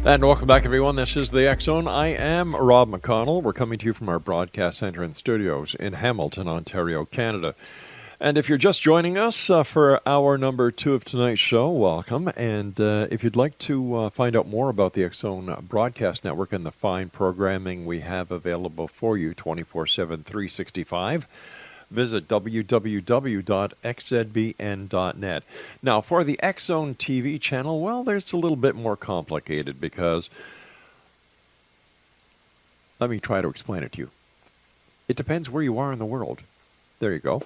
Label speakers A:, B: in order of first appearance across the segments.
A: And welcome back, everyone. This is the X Zone. I am Rob McConnell. We're coming to you from our broadcast center and studios in Hamilton, Ontario, Canada. And if you're just joining us for hour number 2 of tonight's show, welcome. And if you'd like to find out more about the X Zone Broadcast Network and the fine programming we have available for you 24/7, 365, visit www.xzbn.net. Now, for the X Zone TV channel, well, there's a little bit more complicated because, let me try to explain it to you. It depends where you are in the world. There you go.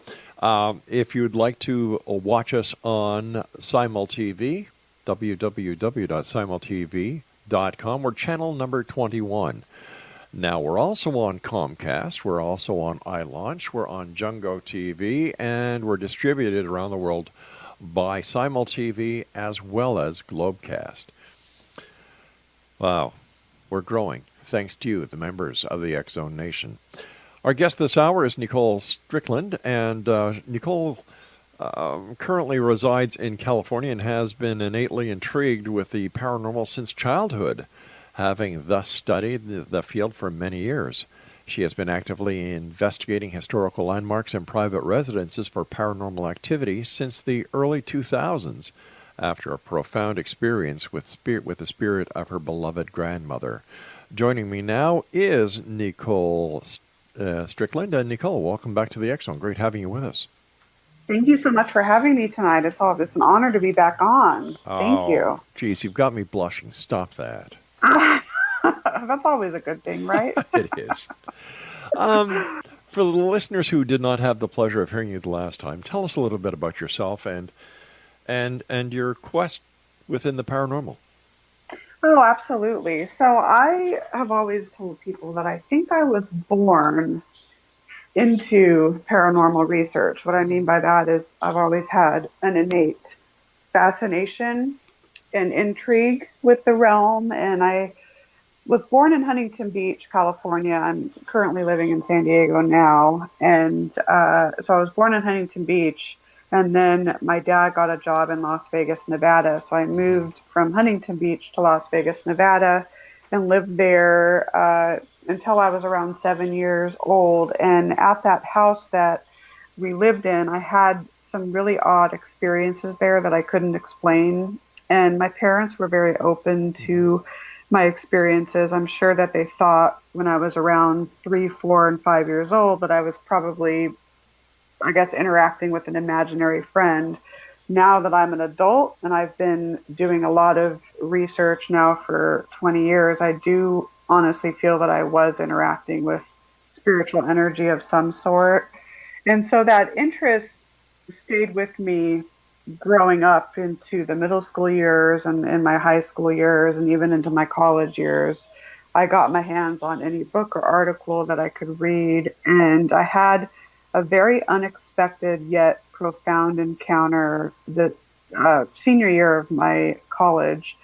A: If you'd like to watch us on SimulTV, www.simultv.com, we're channel number 21. Now, we're also on Comcast, we're also on iLaunch, we're on Jungo TV, and we're distributed around the world by SimulTV as well as Globecast. Wow, we're growing, thanks to you, the members of the X Zone Nation. Our guest this hour is Nicole Strickland, and Nicole currently resides in California and has been innately intrigued with the paranormal since childhood, having thus studied the field for many years. She has been actively investigating historical landmarks and private residences for paranormal activity since the early 2000s, after a profound experience with the spirit of her beloved grandmother. Joining me now is Nicole Strickland. And Nicole, welcome back to the X Zone. Great having you with us.
B: Thank you so much for having me tonight. It's an honor to be back on. Thank you.
A: Geez, you've got me blushing. Stop that.
B: That's always a good thing, right?
A: It is. For the listeners who did not have the pleasure of hearing you the last time, tell us a little bit about yourself and your quest within the paranormal.
B: Oh, absolutely. So I have always told people that I think I was born into paranormal research. What I mean by that is I've always had an innate fascination and intrigue with the realm, and I was born in Huntington Beach, California. I'm currently living in San Diego now. And so I was born in Huntington Beach, and then my dad got a job in Las Vegas, Nevada. So I moved from Huntington Beach to Las Vegas, Nevada, and lived there until I was around 7 years old. And at that house that we lived in, I had some really odd experiences there that I couldn't explain. And my parents were very open to my experiences. I'm sure that they thought when I was around 3, 4, and 5 years old that I was probably, I guess, interacting with an imaginary friend. Now that I'm an adult and I've been doing a lot of research now for 20 years, I do honestly feel that I was interacting with spiritual energy of some sort. And so that interest stayed with me growing up into the middle school years and in my high school years and even into my college years. I got my hands on any book or article that I could read, and I had a very unexpected yet profound encounter the senior year of my college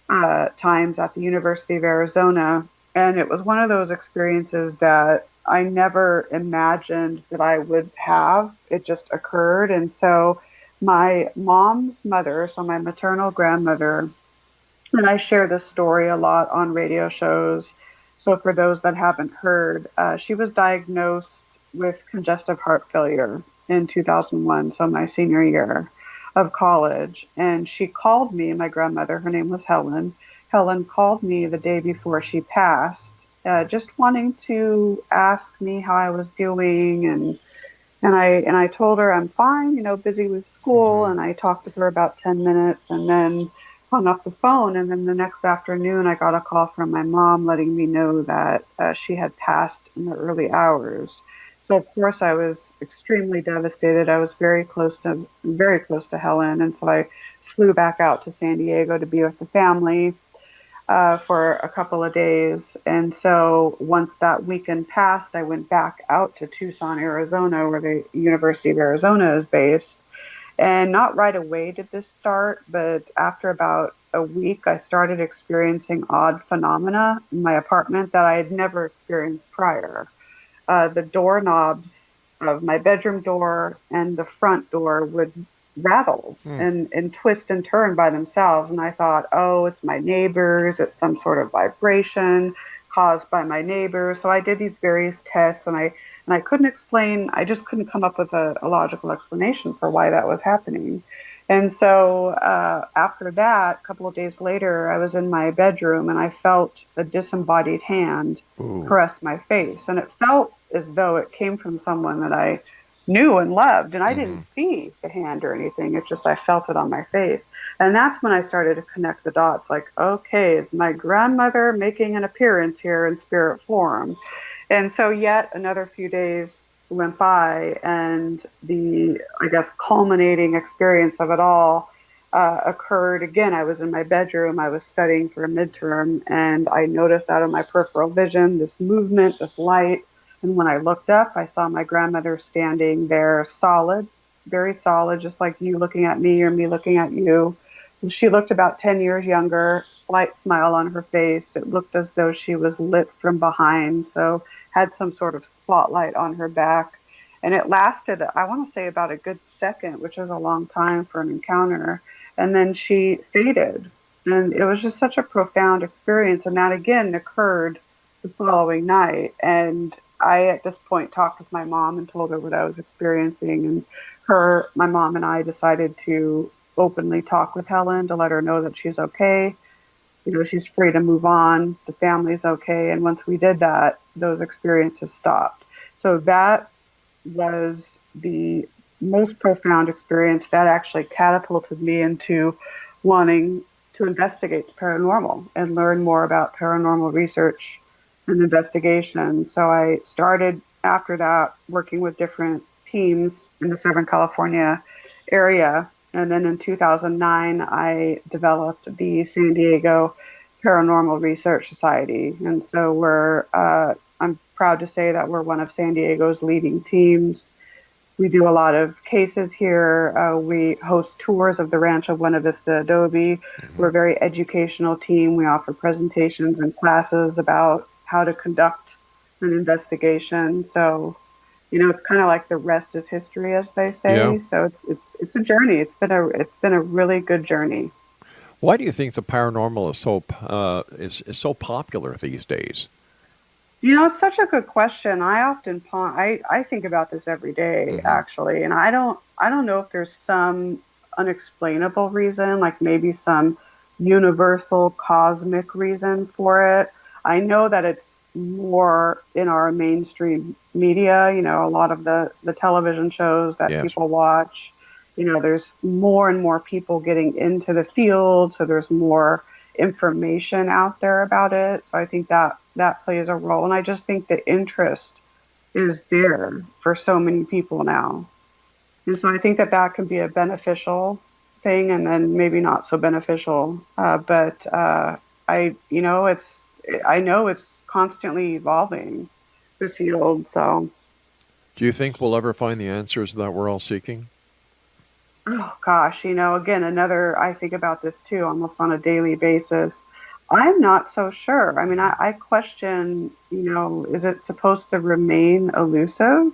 B: times at the University of Arizona. And it was one of those experiences that I never imagined that I would have. It just occurred. And so my mom's mother, so my maternal grandmother, and I share this story a lot on radio shows. So for those that haven't heard, she was diagnosed with congestive heart failure in 2001, so my senior year of college. And she called me, my grandmother, her name was Helen. Helen called me the day before she passed, just wanting to ask me how I was doing. And I told her I'm fine, busy with school. And I talked with her about 10 minutes and then hung up the phone. And then the next afternoon, I got a call from my mom letting me know that she had passed in the early hours. So of course I was extremely devastated. I was very close to Helen. And so I flew back out to San Diego to be with the family for a couple of days. And so once that weekend passed, I went back out to Tucson, Arizona, where the University of Arizona is based. And not right away did this start, but after about a week, I started experiencing odd phenomena in my apartment that I had never experienced prior. The doorknobs of my bedroom door and the front door would rattle and twist and turn by themselves. And I thought, oh, it's my neighbors. It's some sort of vibration caused by my neighbors. So I did these various tests, and I couldn't explain. I just couldn't come up with a logical explanation for why that was happening. And so after that, a couple of days later, I was in my bedroom and I felt a disembodied hand
A: Ooh.
B: caress my face. And it felt as though it came from someone that I knew and loved. And I
A: Mm-hmm.
B: didn't see the hand or anything. It's just I felt it on my face. And that's when I started to connect the dots like, okay, is my grandmother making an appearance here in spirit form? And so yet another few days went by, and the, I guess, culminating experience of it all occurred again. I was in my bedroom, I was studying for a midterm, and I noticed out of my peripheral vision this movement, this light. And when I looked up, I saw my grandmother standing there solid, very solid, just like you looking at me or me looking at you. She looked about 10 years younger, slight smile on her face. It looked as though she was lit from behind. So had some sort of spotlight on her back. And it lasted, I want to say, about a good second, which is a long time for an encounter. And then she faded. And it was just such a profound experience. And that again occurred the following night. And I, at this point, talked with my mom and told her what I was experiencing. And my mom and I decided to openly talk with Helen to let her know that she's okay, she's free to move on, the family's okay. And once we did that, those experiences stopped. So that was the most profound experience that actually catapulted me into wanting to investigate the paranormal and learn more about paranormal research and investigation. So I started after that working with different teams in the Southern California area. And then in 2009, I developed the San Diego Paranormal Research Society. And so I'm proud to say that we're one of San Diego's leading teams. We do a lot of cases here. We host tours of the Rancho Buena Vista Adobe.
A: Mm-hmm.
B: We're a very educational team. We offer presentations and classes about how to conduct an investigation. So, it's kind of like the rest is history, as they
A: Yeah.
B: say. So it's a journey. It's been a really good journey.
A: Why do you think the paranormal is is so popular these days?
B: It's such a good question. I often I think about this every day
A: Mm-hmm.
B: actually, and I don't know if there's some unexplainable reason, like maybe some universal cosmic reason for it. I know that it's more in our mainstream media, a lot of the television shows that
A: Yes.
B: people watch. There's more and more people getting into the field, so there's more information out there about it. So I think that plays a role. And I just think the interest is there for so many people now. And so I think that can be a beneficial thing, and then maybe not so beneficial. But I know it's constantly evolving, the field. So,
A: Do you think we'll ever find the answers that we're all seeking?
B: oh gosh, again, I think about this too, almost on a daily basis. I'm not so sure. I mean, I question, is it supposed to remain elusive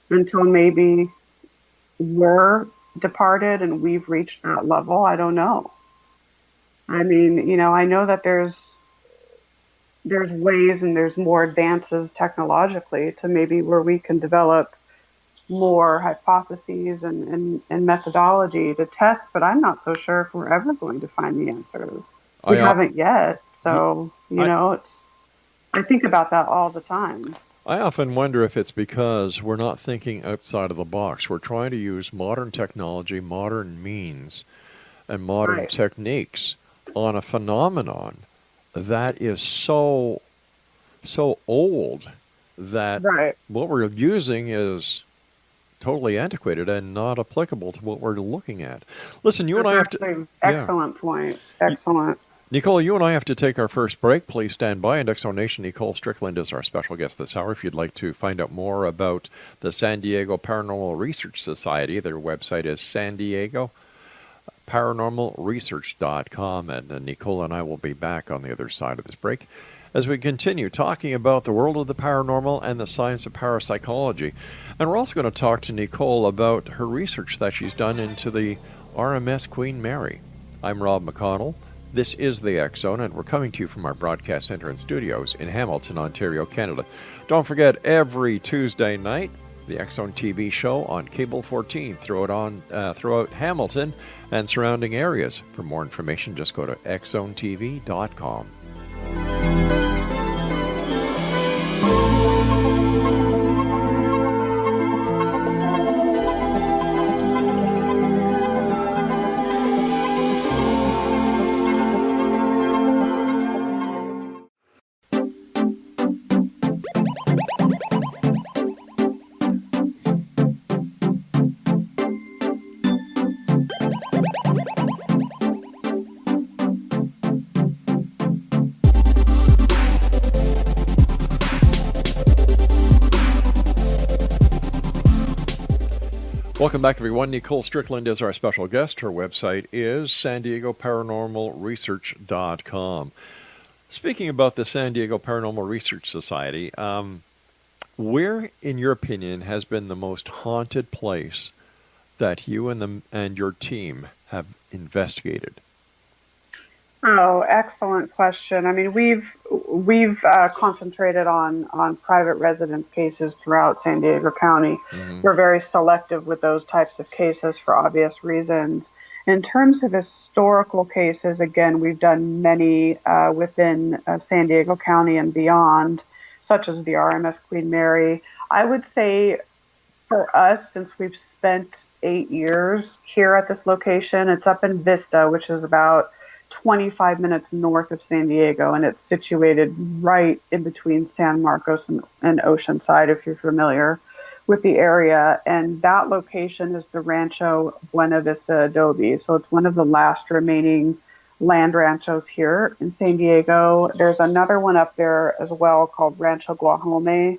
B: until maybe we're departed and we've reached that level? I don't know. I mean, I know that there's ways and there's more advances technologically to maybe where we can develop more hypotheses and methodology to test, but I'm not so sure if we're ever going to find the answers. We
A: I, uh,
B: haven't yet.
A: y-
B: So,
A: I,
B: I think about that all the time.
A: I often wonder if it's because we're not thinking outside of the box. We're trying to use modern technology, modern means, and modern
B: Right.
A: techniques on a phenomenon that is so old that
B: Right.
A: what we're using is totally antiquated and not applicable to what we're looking at. Listen, you and
B: That's
A: I have to,
B: actually
A: yeah.
B: excellent point. Excellent.
A: Nicole, you and I have to take our first break. Please stand by. And Exonation Nicole Strickland is our special guest this hour. If you'd like to find out more about the San Diego Paranormal Research Society, their website is San Diego paranormalresearch.com. And Nicole and I will be back on the other side of this break as we continue talking about the world of the paranormal and the science of parapsychology. And we're also going to talk to Nicole about her research that she's done into the RMS Queen Mary. I'm Rob McConnell. This is the X Zone, and we're coming to you from our broadcast center and studios in Hamilton, Ontario, Canada. Don't forget, every Tuesday night, the X Zone TV show on Cable 14 throughout Hamilton and surrounding areas. For more information, just go to xzonetv.com. Welcome back, everyone. Nicole Strickland is our special guest. Her website is SanDiegoParanormalResearch.com. Speaking about the San Diego Paranormal Research Society, where, in your opinion, has been the most haunted place that you and your team have investigated?
B: Oh, excellent question. I mean, we've concentrated on private residence cases throughout San Diego County.
A: Mm-hmm.
B: We're very selective with those types of cases for obvious reasons. In terms of historical cases, again, we've done many within San Diego County and beyond, such as the RMS Queen Mary. I would say for us, since we've spent 8 years here at this location, it's up in Vista, which is about 25 minutes north of San Diego, and it's situated right in between San Marcos and Oceanside, if you're familiar with the area. And that location is the Rancho Buena Vista Adobe. So it's one of the last remaining land ranchos here in San Diego. There's another one up there as well called Rancho Guajome.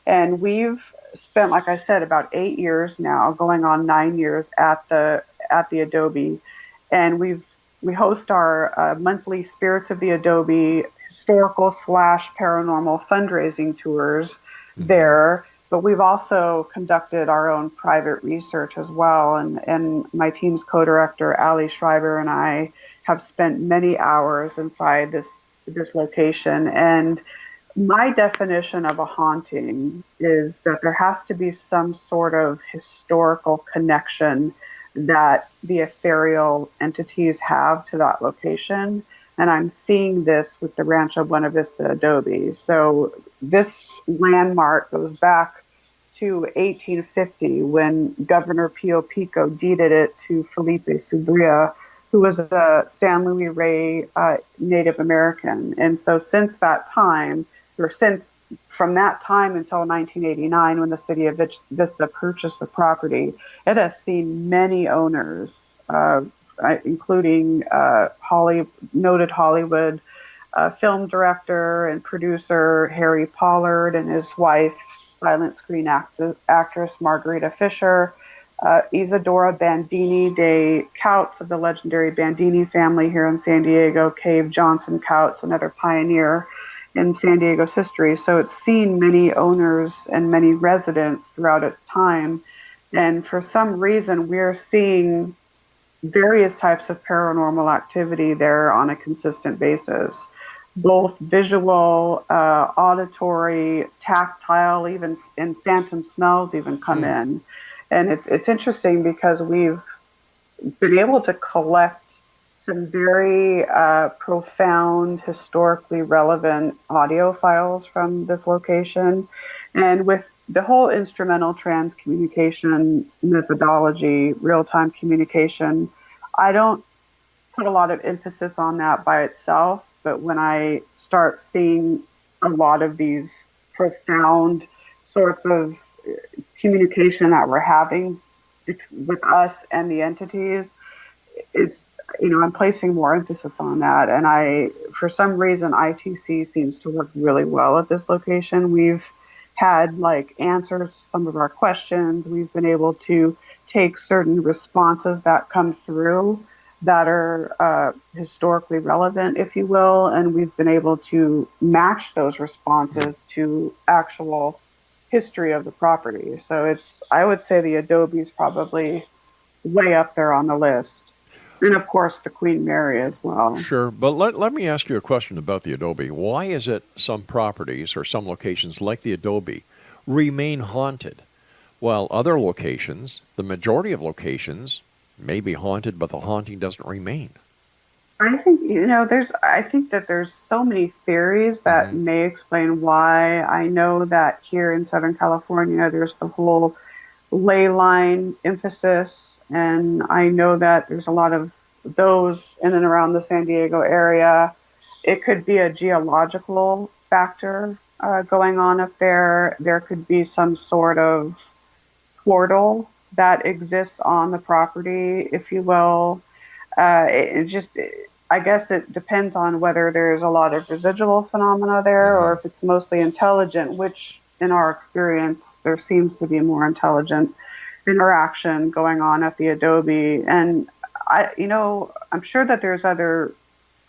B: And we've spent, like I said, about 8 years now, going on 9 years at the Adobe. And we host our monthly Spirits of the Adobe historical / paranormal fundraising tours there. But we've also conducted our own private research as well. And my team's co-director, Ali Schreiber, and I have spent many hours inside this location. And my definition of a haunting is that there has to be some sort of historical connection that the ethereal entities have to that location. And I'm seeing this with the Rancho Buena Vista Adobe. So this landmark goes back to 1850 when Governor Pio Pico deeded it to Felipe Subria, who was a San Luis Rey Native American. And so since that time, or since from that time until 1989, when the city of Vista purchased the property, it has seen many owners, including noted Hollywood film director and producer Harry Pollard and his wife, silent screen actress Margarita Fisher, Isadora Bandini de Couts of the legendary Bandini family here in San Diego, Cave Johnson Couts, another pioneer in San Diego's history. So it's seen many owners and many residents throughout its time. And for some reason, we're seeing various types of paranormal activity there on a consistent basis, both visual, auditory, tactile, even and phantom smells even come in. And it's interesting because we've been able to collect some very profound, historically relevant audio files from this location. And with the whole instrumental transcommunication methodology, real-time communication, I don't put a lot of emphasis on that by itself. But when I start seeing a lot of these profound sorts of communication that we're having with us and the entities, I'm placing more emphasis on that. And for some reason, ITC seems to work really well at this location. We've had answers to some of our questions. We've been able to take certain responses that come through that are historically relevant, if you will, and we've been able to match those responses to actual history of the property. So I would say the Adobe is probably way up there on the list. And of course, the Queen Mary as well.
A: Sure, but let me ask you a question about the Adobe. Why is it some properties or some locations like the Adobe remain haunted, while other locations, the majority of locations, may be haunted, but the haunting doesn't remain?
B: I think, I think that there's so many theories that
A: Mm-hmm.
B: may explain why. I know that here in Southern California, there's the whole ley line emphasis, and I know that there's a lot of those in and around the San Diego area. It could be a geological factor going on up there. There could be some sort of portal that exists on the property, if you will. I guess it depends on whether there's a lot of residual phenomena there or
A: Mm-hmm.
B: if it's mostly intelligent, which in our experience, there seems to be more intelligent interaction going on at the Adobe. And I'm sure that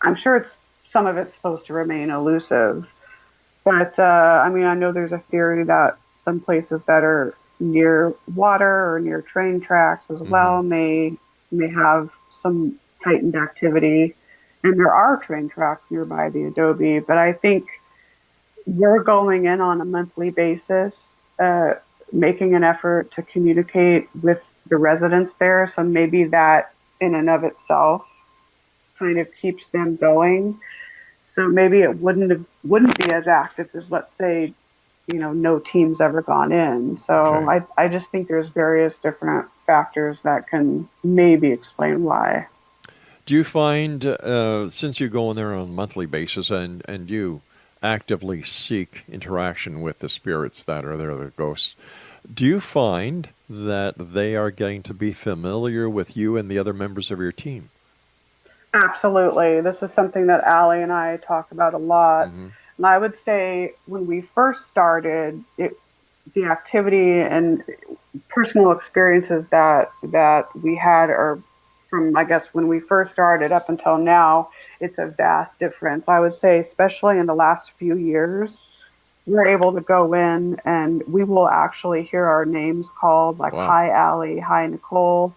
B: I'm sure some of it's supposed to remain elusive. But I mean, I know there's a theory that some places that are near water or near train tracks as
A: Mm-hmm.
B: well may have some heightened activity. And there are train tracks nearby the Adobe, but I think we're going in on a monthly basis, uh, making an effort to communicate with the residents there. So maybe that in and of itself kind of keeps them going. So maybe it wouldn't be as active as, let's say, no team's ever gone in. So
A: Okay.
B: I just think there's various different factors that can maybe explain why.
A: Do you find, since you go in there on a monthly basis and you actively seek interaction with the spirits that are there, the ghosts, do you find that they are getting to be familiar with you and the other members of your team?
B: Absolutely. This is something that Allie and I talk about a lot.
A: Mm-hmm.
B: And I would say when we first started, the activity and personal experiences that we had are from, I guess, when we first started up until now, it's a vast difference. I would say, especially in the last few years, we're able to go in and we will actually hear our names called, like,
A: Wow.
B: hi Allie, hi Nicole,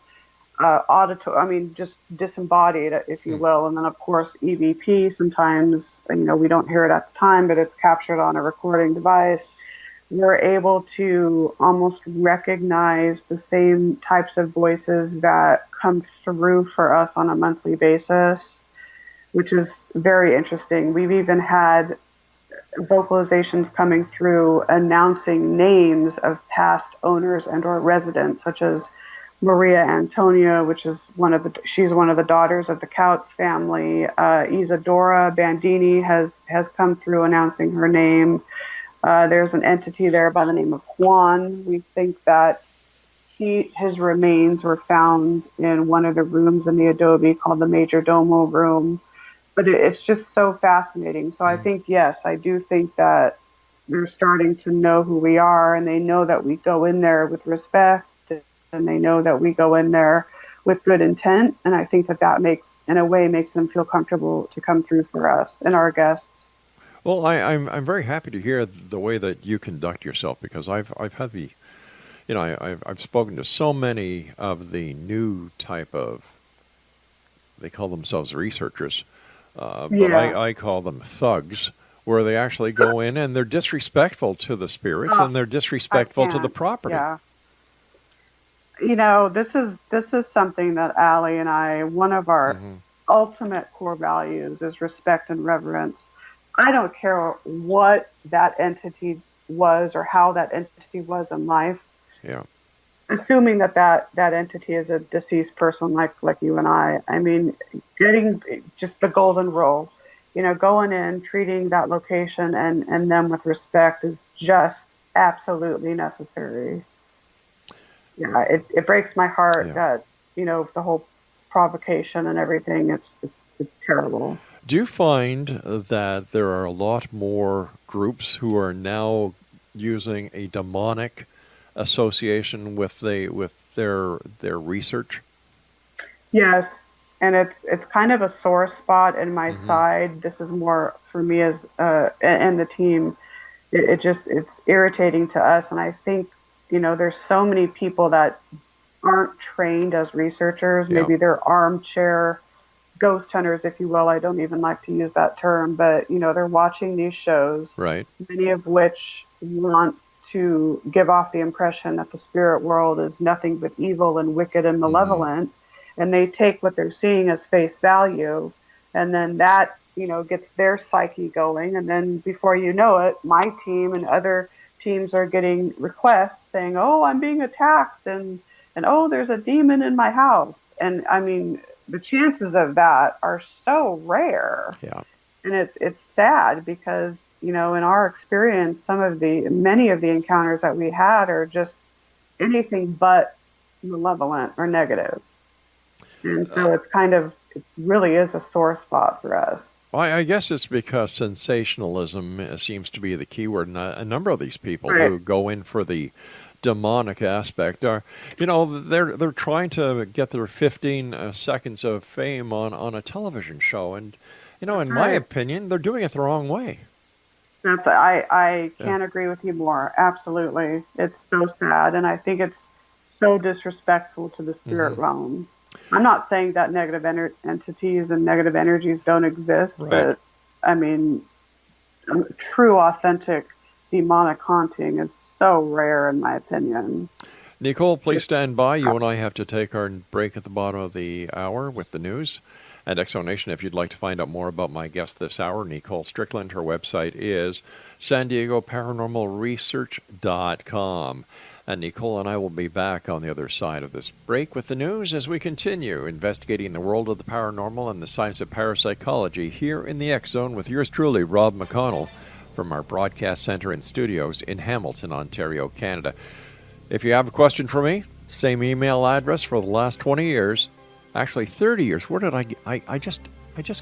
B: I mean, just disembodied, if you
A: Hmm.
B: will. And then, of course, EVP, sometimes, we don't hear it at the time, but it's captured on a recording device. We're able to almost recognize the same types of voices that come through for us on a monthly basis, which is very interesting. We've even had vocalizations coming through announcing names of past owners and or residents, such as Maria Antonia, which is she's one of the daughters of the Couts family. Isadora Bandini has come through announcing her name. There's an entity there by the name of Juan. We think that his remains were found in one of the rooms in the Adobe called the Major Domo room. But it's just so fascinating. So I think, yes, I do think that they're starting to know who we are, and they know that we go in there with respect, and they know that we go in there with good intent. And I think that makes, in a way, makes them feel comfortable to come through for us and our guests.
A: Well, I'm very happy to hear the way that you conduct yourself because I've had the I've spoken to so many of the new type of, they call themselves researchers, but
B: Yeah.
A: I call them thugs, where they actually go in and they're disrespectful to the spirits
B: Oh,
A: and they're
B: I
A: disrespectful to the
B: can't.
A: property.
B: Yeah. This is something that Allie and I, one of our
A: Hmm.
B: ultimate core values is respect and reverence. I don't care what that entity was or how that entity was in life,
A: Yeah.
B: assuming that entity is a deceased person like you and I. I mean, getting just the golden rule, going in, treating that location and them with respect is just absolutely necessary. Yeah, it breaks my heart
A: Yeah.
B: that the whole provocation and everything. It's terrible.
A: Do you find that there are a lot more groups who are now using a demonic association with their research?
B: Yes, and it's kind of a sore spot in my
A: Mm-hmm.
B: side. This is more for me as and the team. It's irritating to us, and I think there's so many people that aren't trained as researchers.
A: Yeah.
B: Maybe they're armchair ghost hunters, if you will. I don't even like to use that term, but they're watching these shows,
A: Right.
B: many of which want to give off the impression that the spirit world is nothing but evil and wicked and
A: Mm-hmm.
B: malevolent, and they take what they're seeing as face value, and then that gets their psyche going, and then before you know it, my team and other teams are getting requests saying, "Oh, I'm being attacked," and "Oh, there's a demon in my house," and I mean, the chances of that are so rare,
A: Yeah.
B: and it's sad because in our experience, many of the encounters that we had are just anything but malevolent or negative, and so it really is a sore spot for us.
A: Well, I guess it's because sensationalism seems to be the key word. And a number of these people
B: Right.
A: who go in for the demonic aspect are, they're trying to get their 15 seconds of fame on a television show. And,
B: That's
A: in my
B: right.
A: opinion, they're doing it the wrong way.
B: I
A: Yeah.
B: can't agree with you more. Absolutely. It's so sad, and I think it's so disrespectful to the
A: Hmm.
B: spirit realm. I'm not saying that negative entities and negative energies don't exist,
A: Right.
B: but I mean, true, authentic demonic haunting is so rare, in my opinion.
A: Nicole, please
B: It's,
A: stand by. You and I have to take our break at the bottom of the hour with the news. And Exonation, if you'd like to find out more about my guest this hour, Nicole Strickland, her website is san diego paranormal research.com. And Nicole and I will be back on the other side of this break with the news as we continue investigating the world of the paranormal and the science of parapsychology here in the X Zone with yours truly, Rob McConnell, from our broadcast center and studios in Hamilton, Ontario, Canada. If you have a question for me, same email address for the last 20 years. Actually, 30 years. Where did I just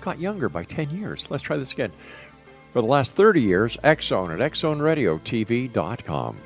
A: got younger by 10 years. Let's try this again. For the last 30 years, Xzone at xzoneradiotv.com.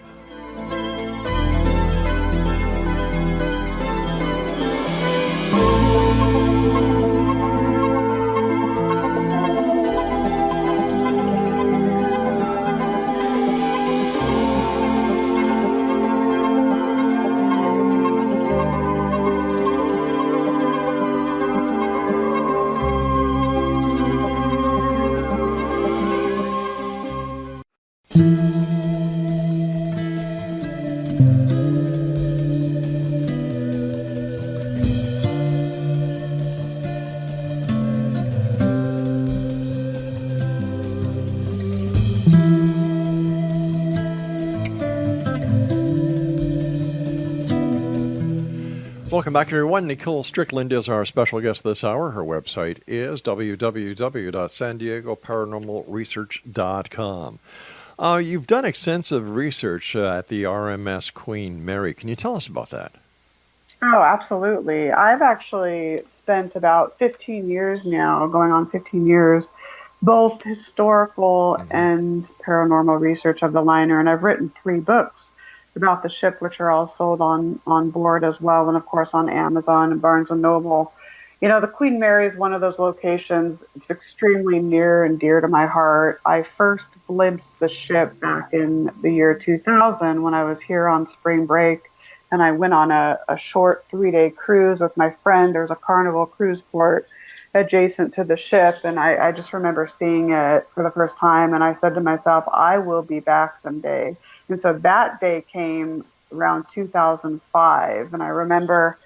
A: Welcome back, everyone. Nicole Strickland is our special guest this hour. Her website is www.san diego paranormalresearch.com. You've done extensive research at the RMS Queen Mary. Can you tell us about that?
B: Oh, absolutely. I've actually spent about 15 years now, going on 15 years, both historical
A: Mm-hmm.
B: and paranormal research of the liner, and I've written 3 books about the ship, which are all sold on board as well, and of course on Amazon and Barnes and Noble. The Queen Mary is one of those locations. It's extremely near and dear to my heart. I first glimpsed the ship back in the year 2000 when I was here on spring break, and I went on a short 3-day cruise with my friend. There's a Carnival cruise port adjacent to the ship, and I just remember seeing it for the first time, and I said to myself, I will be back someday. And so that day came around 2005, and I remember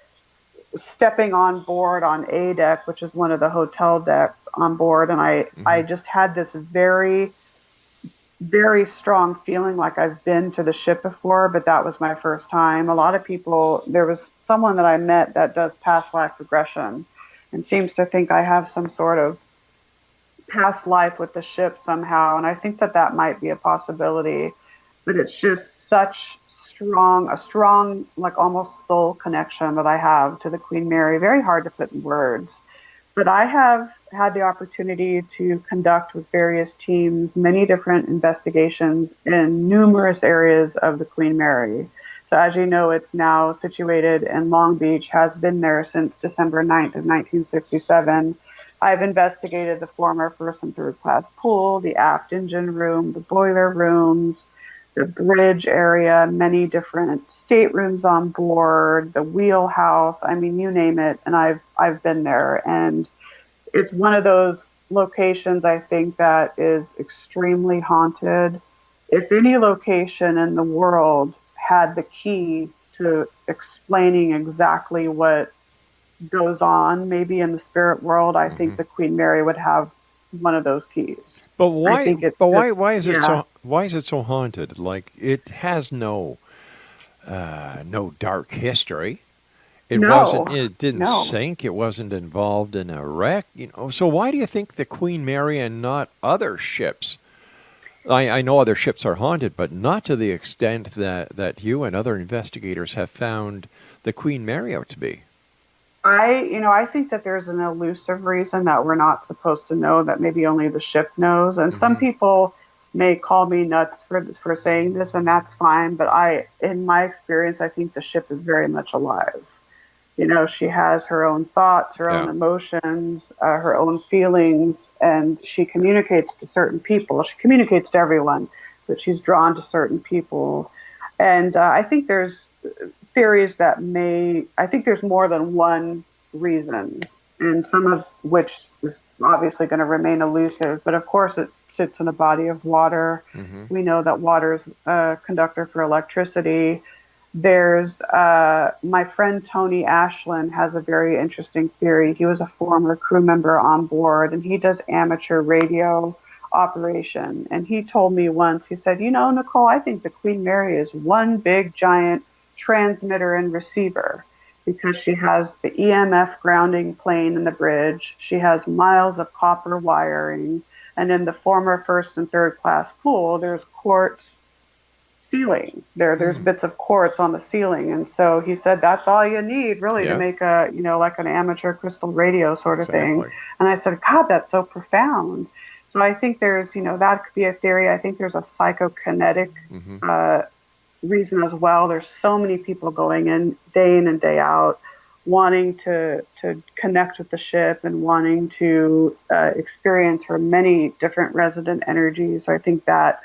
B: stepping on board on A deck, which is one of the hotel decks on board, and I
A: Mm-hmm.
B: just had this very, very strong feeling like I've been to the ship before, but that was my first time. A lot of people, there was someone that I met that does past life regression and seems to think I have some sort of past life with the ship somehow, and I think that might be a possibility. But it's just a strong, like almost soul connection that I have to the Queen Mary. Very hard to put in words. But I have had the opportunity to conduct with various teams many different investigations in numerous areas of the Queen Mary. So as you know, it's now situated in Long Beach, has been there since December 9th of 1967. I've investigated the former first and third class pool, the aft engine room, the boiler rooms, the bridge area, many different staterooms on board, the wheelhouse. I mean, you name it, and I've been there. And it's one of those locations I think that is extremely haunted. If any location in the world had the key to explaining exactly what goes on, maybe in the spirit world, I think the Queen Mary would have one of those keys.
A: But
B: I
A: why?
B: think it's
A: But
B: just,
A: why is it
B: yeah,
A: so? Why is it so haunted? Like it has no dark history. It wasn't.
B: no,
A: It didn't
B: no.
A: sink. It wasn't involved in a wreck. So why do you think the Queen Mary and not other ships? I know other ships are haunted, but not to the extent that you and other investigators have found the Queen Mary out to be.
B: I think that there's an elusive reason that we're not supposed to know, that maybe only the ship knows. And some
A: Hmm.
B: people may call me nuts for saying this, and that's fine. But in my experience, I think the ship is very much alive. She has her own thoughts, her own
A: Yeah.
B: emotions, her own feelings, and she communicates to certain people. She communicates to everyone, but she's drawn to certain people. And I think there's theories I think there's more than one reason, and some of which is obviously going to remain elusive. But of course, it sits in a body of water.
A: Hmm.
B: We know that water is a conductor for electricity. There's my friend Tony Ashland has a very interesting theory. He was a former crew member on board, and he does amateur radio operation. And he told me once, he said, Nicole, I think the Queen Mary is one big giant transmitter and receiver, because she has the EMF grounding plane in the bridge. She has miles of copper wiring. And in the former first and third class pool, there's quartz ceiling. There's bits of quartz on the ceiling. And so he said that's all you need really to
A: Yeah.
B: make like an amateur crystal radio sort of thing.
A: Exactly.
B: And I said, God, that's so profound. So I think there's, that could be a theory. I think there's a psychokinetic
A: Hmm.
B: uh, reason as well. There's so many people going in and day out, wanting to connect with the ship and wanting to experience her many different resident energies. So I think that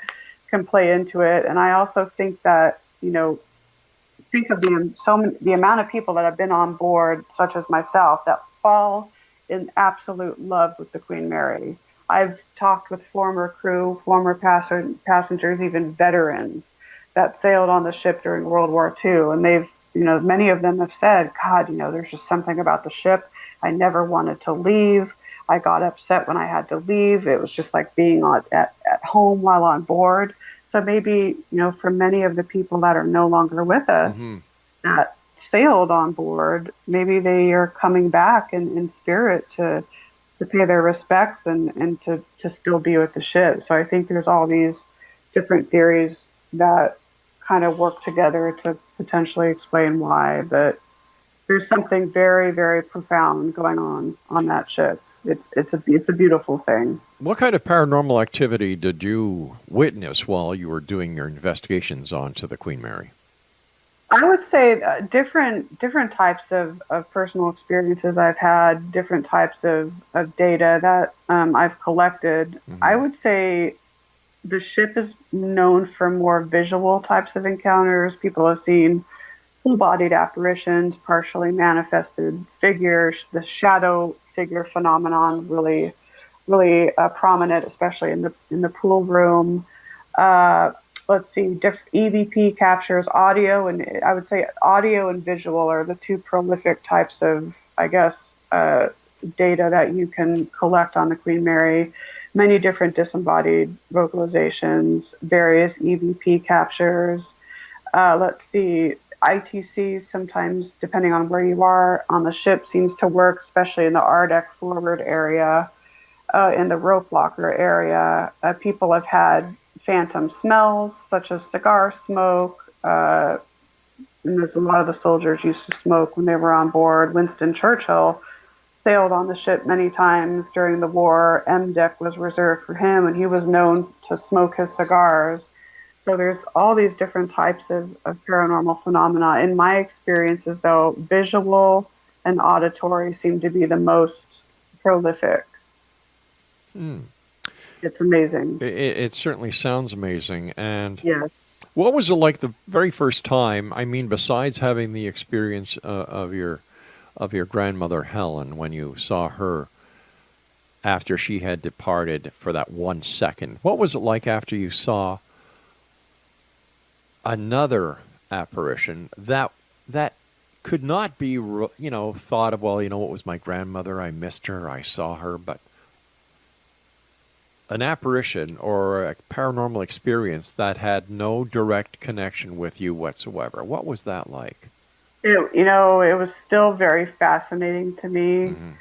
B: can play into it. And I also think that, think of the amount of people that have been on board, such as myself, that fall in absolute love with the Queen Mary. I've talked with former crew, former passengers, even veterans that sailed on the ship during World War II, and many of them have said, God, there's just something about the ship. I never wanted to leave. I got upset when I had to leave. It was just like being at home while on board. So maybe, for many of the people that are no longer with us
A: Hmm.
B: that sailed on board, maybe they are coming back in spirit to pay their respects and to still be with the ship. So I think there's all these different theories that kind of work together to potentially explain why. But there's something very, very profound going on that ship. It's a beautiful thing.
A: What kind of paranormal activity did you witness while you were doing your investigations onto the Queen Mary?
B: I would say different types of personal experiences I've had, different types of data that I've collected. I
A: Hmm.
B: would say the ship is known for more visual types of encounters. People have seen full-bodied apparitions, partially manifested figures. The shadow figure phenomenon really prominent, especially in the pool room. Uh, let's see, EVP captures audio, and I would say audio and visual are the two prolific types of, I guess, data that you can collect on the Queen Mary. Many different disembodied vocalizations, various EVP captures. Let's see, ITC sometimes, depending on where you are on the ship, seems to work, especially in the RDEC forward area, in the rope locker area. People have had phantom smells, such as cigar smoke. And there's a lot of the soldiers used to smoke when they were on board. Winston Churchill sailed on the ship many times during the war. M deck was reserved for him, and he was known to smoke his cigars. So there's all these different types of paranormal phenomena. In my experiences, though, visual and auditory seem to be the most prolific.
A: Hmm.
B: It's amazing.
A: It certainly sounds amazing. And
B: Yes.
A: what was it like the very first time? I mean, besides having the experience of your grandmother Helen when you saw her after she had departed for that 1 second, what was it like after you saw another apparition that could not be thought of? Well, it was my grandmother. I missed her. I saw her, but an apparition or a paranormal experience that had no direct connection with you whatsoever. What was that like?
B: It was still very fascinating to me.
A: Hmm.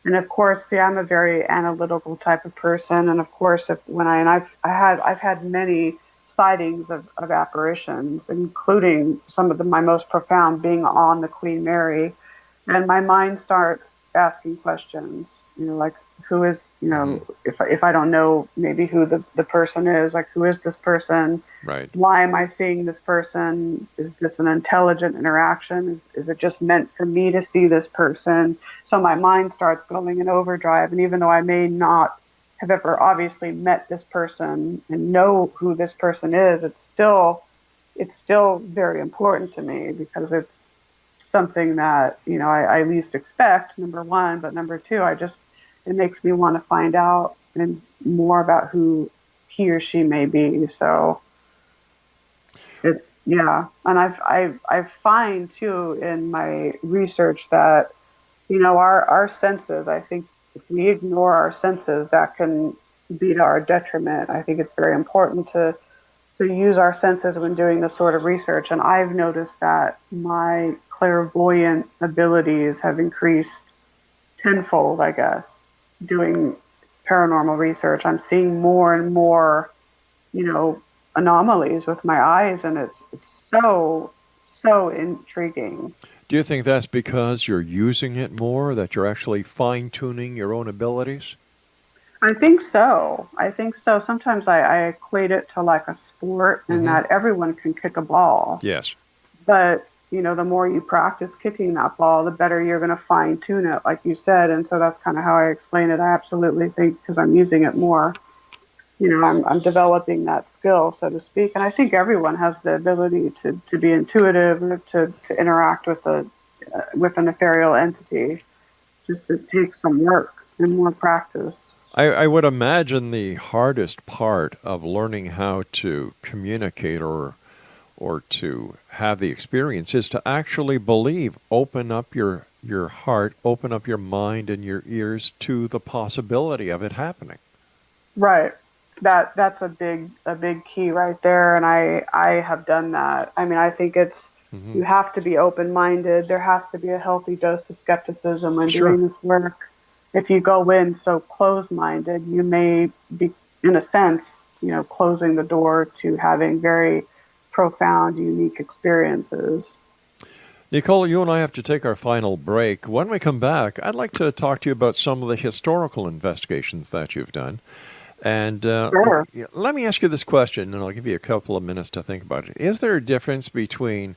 B: And of course, see, I'm a very analytical type of person. And of course, if when I and I've had many sightings of apparitions, including some of my most profound being on the Queen Mary, and my mind starts asking questions. Like who is,
A: Hmm.
B: if I don't know maybe who the person is, like who is this person?
A: Right.
B: Why am I seeing this person? Is this an intelligent interaction? Is it just meant for me to see this person? So my mind starts going in overdrive. And even though I may not have ever obviously met this person and know who this person is, it's still very important to me because it's something that, I least expect, number one, but number two, it makes me want to find out and more about who he or she may be. So it's, yeah, and I find too in my research that our senses. I think if we ignore our senses, that can be to our detriment. I think it's very important to use our senses when doing this sort of research. And I've noticed that my clairvoyant abilities have increased tenfold, I guess, doing paranormal research. I'm seeing more and more, you know, anomalies with my eyes, and it's so intriguing.
A: Do you think that's because you're using it more, that you're actually fine tuning your own abilities?
B: I think so. I think so. Sometimes I equate it to like a sport in
A: Hmm.
B: that everyone can kick a ball.
A: Yes.
B: But, the more you practice kicking that ball, the better you're going to fine tune it, like you said. And so that's kind of how I explain it. I absolutely think because I'm using it more, I'm developing that skill, so to speak. And I think everyone has the ability to be intuitive or to interact with an ethereal entity. Just it takes some work and more practice.
A: I would imagine the hardest part of learning how to communicate or to have the experience is to actually believe. Open up your heart, open up your mind and your ears to the possibility of it happening.
B: Right. That's a big key right there, and I have done that. I mean, I think it's
A: Hmm.
B: you have to be open minded. There has to be a healthy dose of skepticism when
A: Sure.
B: doing this work. If you go in so close minded, you may be, in a sense, closing the door to having very profound, unique experiences.
A: Nicole, you and I have to take our final break. When we come back, I'd like to talk to you about some of the historical investigations that you've done. And
B: Sure.
A: let me ask you this question, and I'll give you a couple of minutes to think about it. Is there a difference between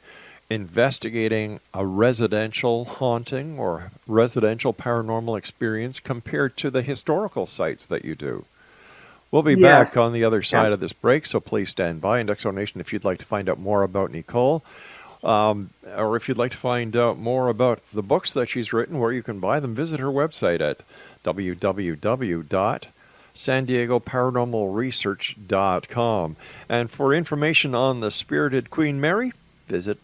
A: investigating a residential haunting or residential paranormal experience compared to the historical sites that you do? We'll be
B: Yes.
A: back on the other
B: Yeah.
A: side of this break, so please stand by. And Nation, if you'd like to find out more about Nicole, or if you'd like to find out more about the books that she's written, where you can buy them, visit her website at www.san diego paranormalresearch.com. And for information on the Spirited Queen Mary, visit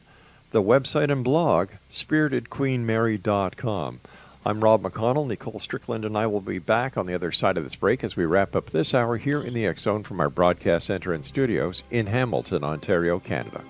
A: the website and blog spiritedqueenmary.com. I'm Rob McConnell. Nicole Strickland and I will be back on the other side of this break as we wrap up this hour here in the X Zone from our broadcast center and studios in Hamilton, Ontario, Canada.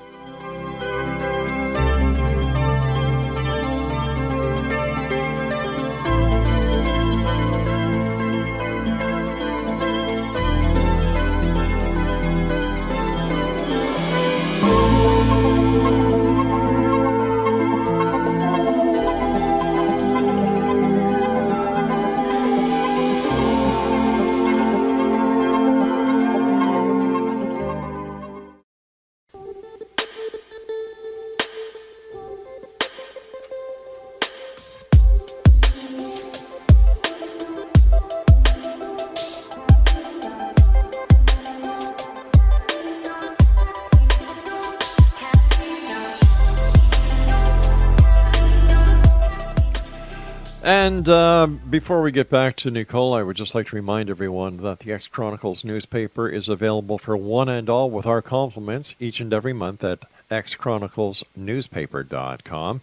A: And before we get back to Nicole, I would just like to remind everyone that the X Chronicles newspaper is available for one and all with our compliments each and every month at xchroniclesnewspaper.com.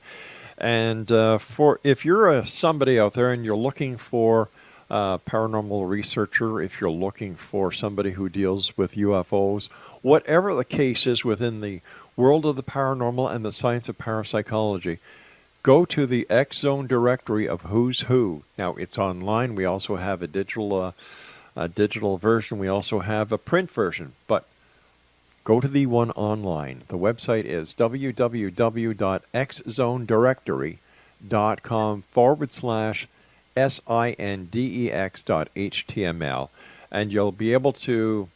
A: And for if you're somebody out there and you're looking for a paranormal researcher, if you're looking for somebody who deals with UFOs, whatever the case is within the world of the paranormal and the science of parapsychology, go to the X Zone directory of who's who. Now, it's online. We also have a digital version. We also have a print version. But go to the one online. The website is www.xzonedirectory.com/sindex.html. And you'll be able to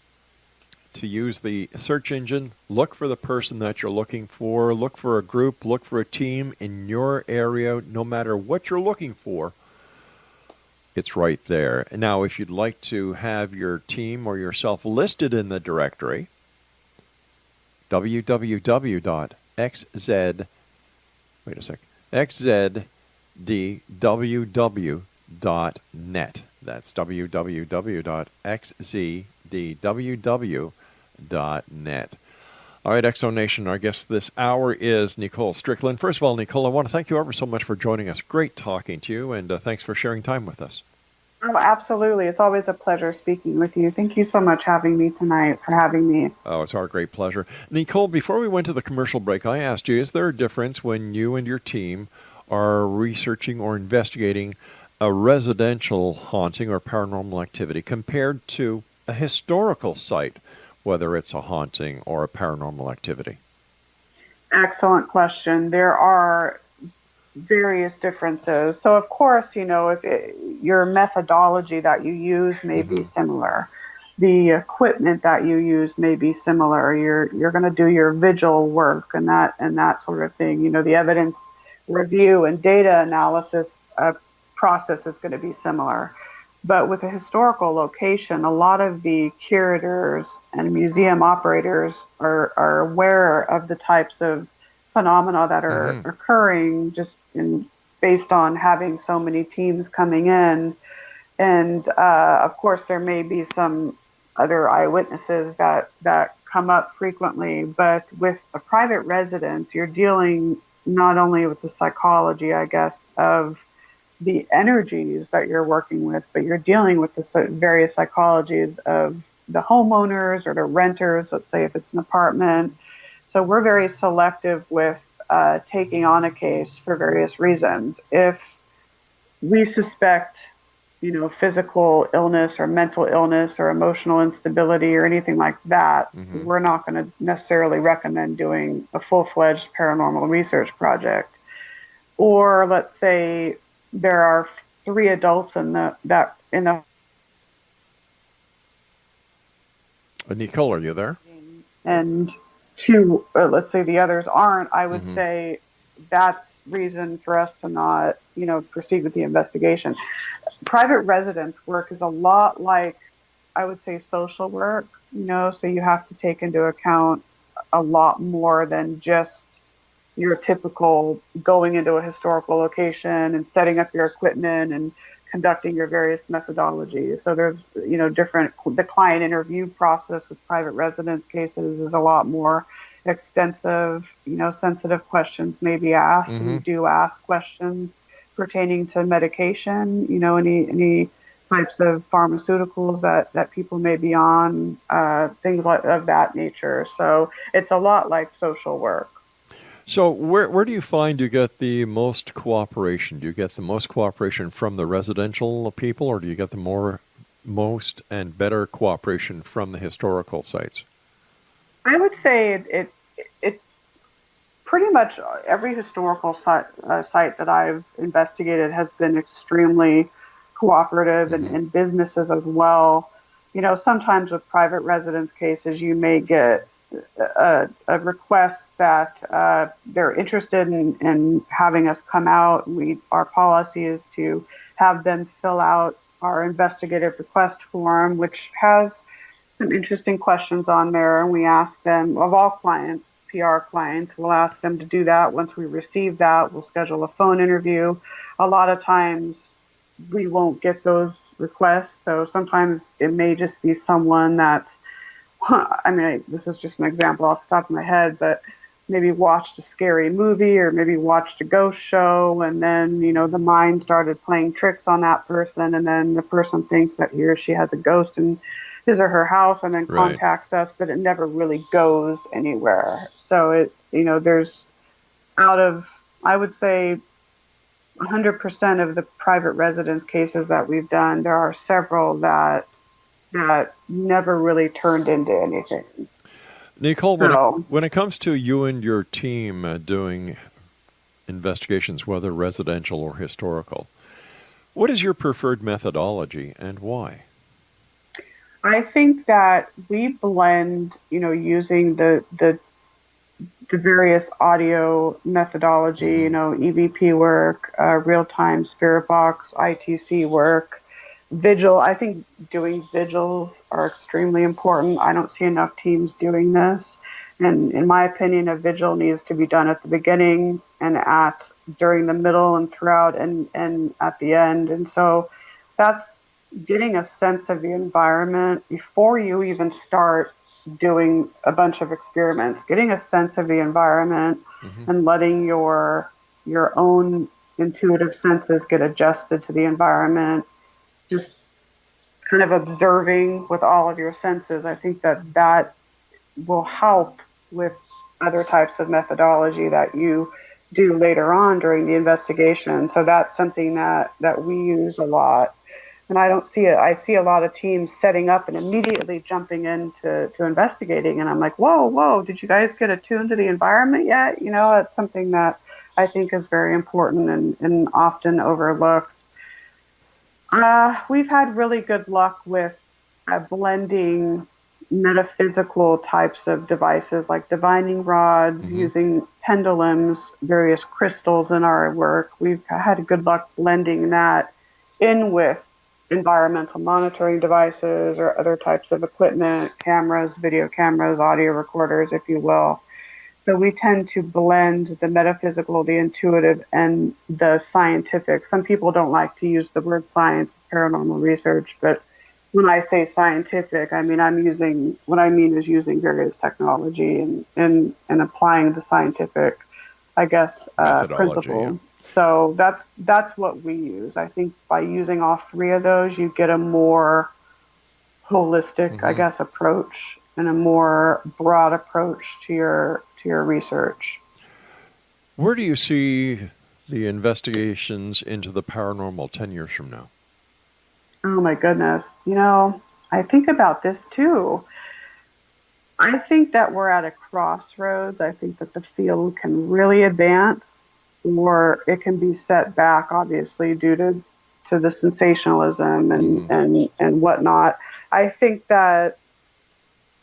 A: use the search engine, look for the person that you're looking for, look for a group, look for a team in your area. No matter what you're looking for, it's right there. Now, if you'd like to have your team or yourself listed in the directory, xzdww.net. That's www.xzdww.net. All right, Exo Nation, our guest this hour is Nicole Strickland. First of all, Nicole, I want to thank you ever so much for joining us. Great talking to you, and thanks for sharing time with us.
B: Oh, absolutely. It's always a pleasure speaking with you. Thank you so much for having me.
A: Oh, it's our great pleasure. Nicole, before we went to the commercial break, I asked you, is there a difference when you and your team are researching or investigating a residential haunting or paranormal activity compared to a historical site, whether it's a haunting or a paranormal activity?
B: Excellent question. There are various differences. So, of course, if your methodology that you use may be similar. The equipment that you use may be similar. You're going to do your vigil work and that sort of thing. The evidence review and data analysis process is going to be similar. But with a historical location, a lot of the curators and museum operators are aware of the types of phenomena that are occurring just based on having so many teams coming in. And of course, there may be some other eyewitnesses that come up frequently. But with a private residence, you're dealing not only with the psychology, I guess, of the energies that you're working with, but you're dealing with the various psychologies of the homeowners or the renters, let's say if it's an apartment. So we're very selective with taking on a case for various reasons. If we suspect, physical illness or mental illness or emotional instability or anything like that, we're not going to necessarily recommend doing a full-fledged paranormal research project. Or let's say there are 3 adults in the.
A: Nicole, are you there?
B: And 2, let's say the others aren't. I would say that's reason for us to not, proceed with the investigation. Private residence work is a lot like, I would say, social work. So you have to take into account a lot more than just your typical going into a historical location and setting up your equipment and conducting your various methodologies. So there's, the client interview process with private residence cases is a lot more extensive. Sensitive questions may be asked. We do ask questions pertaining to medication, any types of pharmaceuticals that people may be on, things of that nature. So it's a lot like social work.
A: So where do you find you get the most cooperation? Do you get the most cooperation from the residential people, or do you get the most and better cooperation from the historical sites?
B: I would say it's pretty much every historical site that I've investigated has been extremely cooperative, and businesses as well. Sometimes with private residence cases, you may get a request that they're interested in having us come out. Our policy is to have them fill out our investigative request form, which has some interesting questions on there. And we ask them, of all clients, PR clients. We'll ask them to do that. Once we receive that, we'll schedule a phone interview. A lot of times we won't get those requests. So sometimes it may just be someone that's, I mean, this is just an example off the top of my head, but maybe watched a scary movie or maybe watched a ghost show, and then, the mind started playing tricks on that person, and then the person thinks that he or she has a ghost in his or her house and then
A: Right.
B: contacts us, but it never really goes anywhere. So there's out of, I would say, 100% of the private residence cases that we've done, there are several that never really turned into anything.
A: Nicole,
B: So
A: when it comes to you and your team doing investigations, whether residential or historical, what is your preferred methodology and why?
B: I think that we blend, using the various audio methodology, EVP work, real-time spirit box, ITC work, vigil. I think doing vigils are extremely important. I don't see enough teams doing this. And in my opinion, a vigil needs to be done at the beginning and during the middle and throughout and at the end. And so that's getting a sense of the environment before you even start doing a bunch of experiments, getting a sense of the environment
A: Mm-hmm.
B: and letting your own intuitive senses get adjusted to the environment, just kind of observing with all of your senses. I think that will help with other types of methodology that you do later on during the investigation. So that's something that we use a lot. And I don't see it. I see a lot of teams setting up and immediately jumping into investigating. And I'm like, whoa, did you guys get attuned to the environment yet? It's something that I think is very important and often overlooked. We've had really good luck with blending metaphysical types of devices like divining rods,
A: Mm-hmm.
B: using pendulums, various crystals in our work. We've had good luck blending that in with environmental monitoring devices or other types of equipment, cameras, video cameras, audio recorders, if you will. So we tend to blend the metaphysical, the intuitive, and the scientific. Some people don't like to use the word science, paranormal research, but when I say scientific, I mean what I mean is using various technology and applying the scientific, I guess,
A: Methodology, yeah.
B: principle. So that's what we use. I think by using all three of those, you get a more holistic, I
A: Mm-hmm.
B: guess, approach and a more broad approach to your research.
A: Where do you see the investigations into the paranormal 10 years from now?
B: Oh my goodness. I think about this too. I think that we're at a crossroads. I think that the field can really advance or it can be set back, obviously, due to the sensationalism and,
A: Mm-hmm.
B: and whatnot. I think that,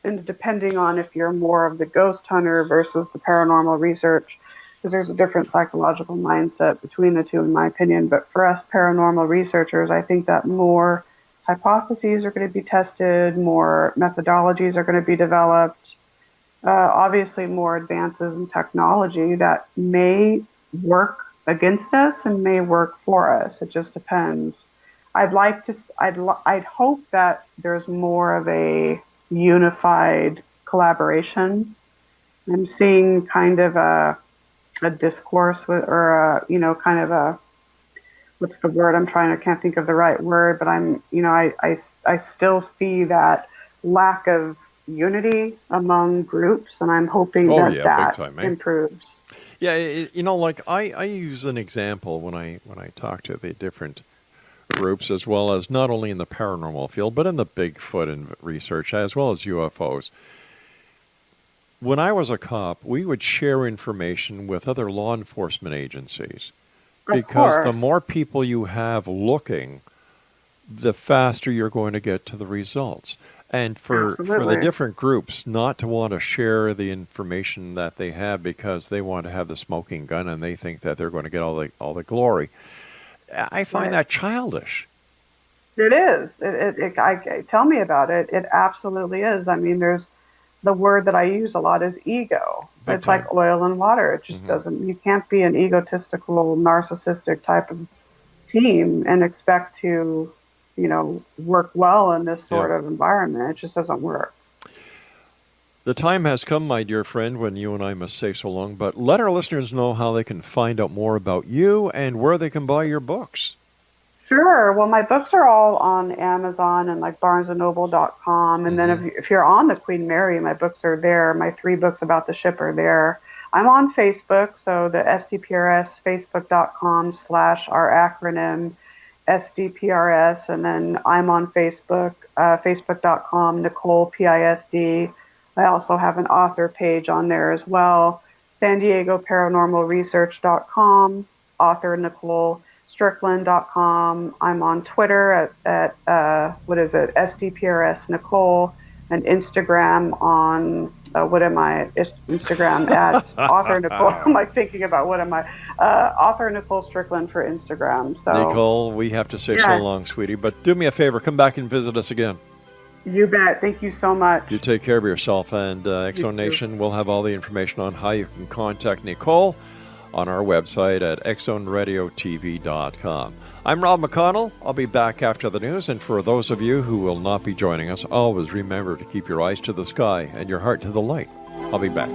B: and depending on if you're more of the ghost hunter versus the paranormal research, because there's a different psychological mindset between the two, in my opinion. But for us paranormal researchers, I think that more hypotheses are going to be tested, more methodologies are going to be developed, obviously more advances in technology that may work against us and may work for us. It just depends. I'd like to. I'd hope that there's more of a unified collaboration. I'm seeing kind of a discourse with, or kind of a, what's the word I'm trying to, can't think of the right word, but I still see that lack of unity among groups, and I'm hoping
A: Oh
B: that
A: yeah, big
B: that
A: time, eh?
B: improves.
A: Yeah, like I use an example when I talk to the different groups, as well as not only in the paranormal field, but in the Bigfoot and research, as well as UFOs. When I was a cop, we would share information with other law enforcement agencies
B: Of
A: because the
B: course,
A: more people you have looking, the faster you're going to get to the results. And for the
B: absolutely.
A: different groups not to want to share the information that they have because they want to have the smoking gun and they think that they're going to get all the glory, I find
B: Right.
A: that childish.
B: It is. Tell me about it. It absolutely is. I mean, there's the word that I use a lot is ego.
A: Big
B: It's
A: time.
B: like oil and water. It just doesn't, you can't be an egotistical, narcissistic type of team and expect to, work well in this
A: Yeah.
B: sort of environment. It just doesn't work.
A: The time has come, my dear friend, when you and I must say so long, but let our listeners know how they can find out more about you and where they can buy your books.
B: Sure. Well, my books are all on Amazon and like barnesandnoble.com. And then if you're on the Queen Mary, my books are there. My 3 books about the ship are there. I'm on Facebook. So the SDPRS, facebook.com/our acronym SDPRS. And then I'm on Facebook, facebook.com, Nicole PISD. I also have an author page on there as well. San Diego Paranormal Research.com, author Nicole Strickland.com. I'm on Twitter at SDPRS Nicole, and Instagram on Instagram at author Nicole. I'm like thinking about author Nicole Strickland for Instagram. So
A: Nicole, we have to say so long, sweetie, but do me a favor, come back and visit us again.
B: You bet. Thank you so much.
A: You take care of yourself, and X-Zone Nation will have all the information on how you can contact Nicole on our website at xzoneradiotv.com. I'm Rob McConnell. I'll be back after the news, and for those of you who will not be joining us, always remember to keep your eyes to the sky and your heart to the light. I'll be back.